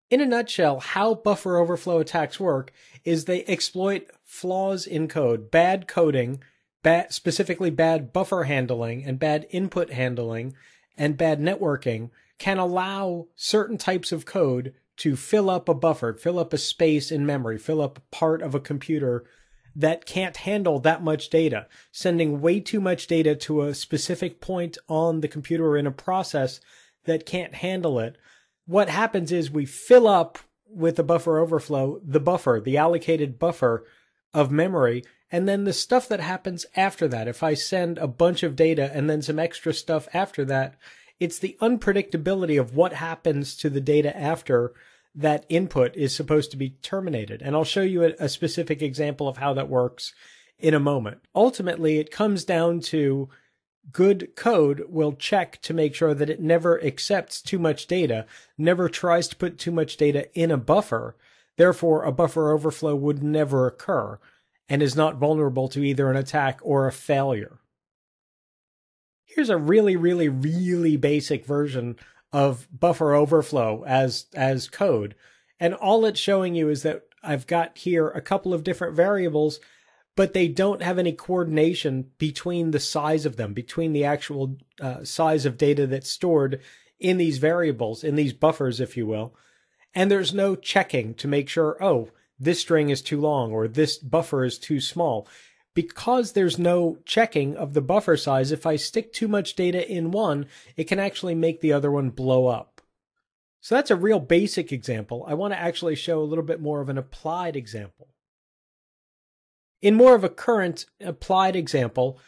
In a nutshell, how buffer overflow attacks work is they exploit flaws in code, bad coding, specifically bad buffer handling and bad input handling and bad networking can allow certain types of code to fill up a buffer, fill up a space in memory, fill up a part of a computer that can't handle that much data, sending way too much data to a specific point on the computer or in a process that can't handle it. What happens is we fill up with the buffer overflow, the buffer, the allocated buffer of memory, and then the stuff that happens after that. If I send a bunch of data and then some extra stuff after that, it's the unpredictability of what happens to the data after that input is supposed to be terminated. And I'll show you a specific example of how that works in a moment. Ultimately, it comes down to good code will check to make sure that it never accepts too much data, never tries to put too much data in a buffer. Therefore, a buffer overflow would never occur and is not vulnerable to either an attack or a failure. Here's a really basic version of buffer overflow as code. And all it's showing you is that I've got here a couple of different variables, but they don't have any coordination between the size of them, between the actual size of data that's stored in these variables, in these buffers, if you will. And there's no checking to make sure, oh, this string is too long or this buffer is too small. Because there's no checking of the buffer size, if I stick too much data in one, it can actually make the other one blow up. So that's a real basic example. I want to actually show a little bit more of an applied example. In more of a current applied example,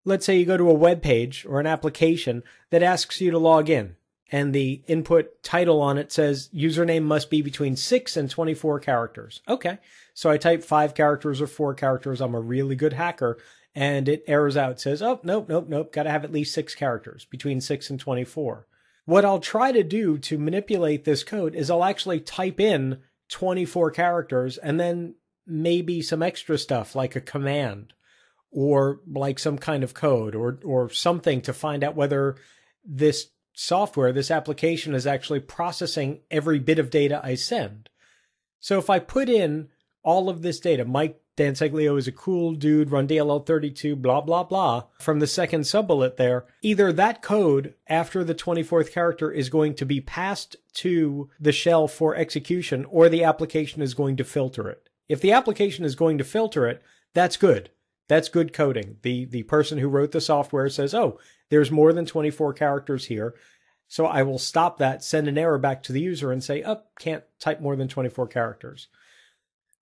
let's say you go to a web page or an application that asks you to log in, and the input title on it says username must be between 6 and 24 characters. Okay, so I type 5 characters or 4 characters. I'm a really good hacker, and it errors out, says, oh, nope, got to have at least 6 characters, between 6 and 24. What I'll try to do to manipulate this code is I'll actually type in 24 characters and then maybe some extra stuff like a command or like some kind of code or something to find out whether this software, this application is actually processing every bit of data I send. So if I put in all of this data, Mike Danseglio is a cool dude, run DLL32, blah, blah, blah, from the second subbullet there, either that code after the 24th character is going to be passed to the shell for execution or the application is going to filter it. If the application is going to filter it, that's good. That's good coding. The person who wrote the software says, oh, there's more than 24 characters here. So I will stop that, send an error back to the user and say, oh, can't type more than 24 characters.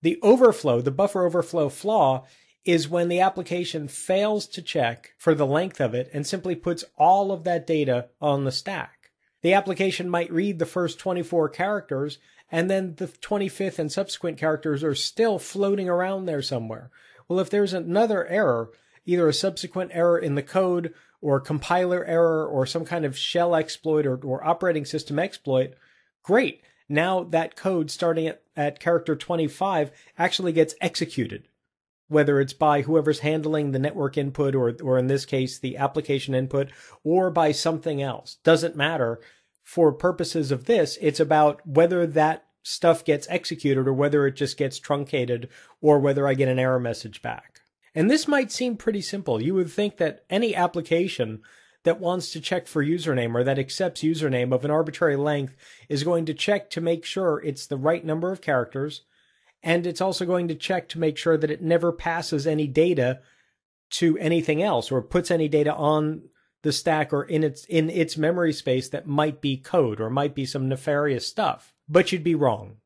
The overflow, the buffer overflow flaw, is when the application fails to check for the length of it and simply puts all of that data on the stack. The application might read the first 24 characters and then the 25th and subsequent characters are still floating around there somewhere. Well, if there's another error, either a subsequent error in the code or compiler error or some kind of shell exploit or operating system exploit, great. Now that code starting at character 25 actually gets executed, whether it's by whoever's handling the network input or in this case, the application input, or by something else. Doesn't matter. For purposes of this, it's about whether that stuff gets executed or whether it just gets truncated or whether I get an error message back. And this might seem pretty simple. You would think that any application that wants to check for username or that accepts username of an arbitrary length is going to check to make sure it's the right number of characters, and it's also going to check to make sure that it never passes any data to anything else or puts any data on the stack or in its memory space that might be code or might be some nefarious stuff. But you'd be wrong.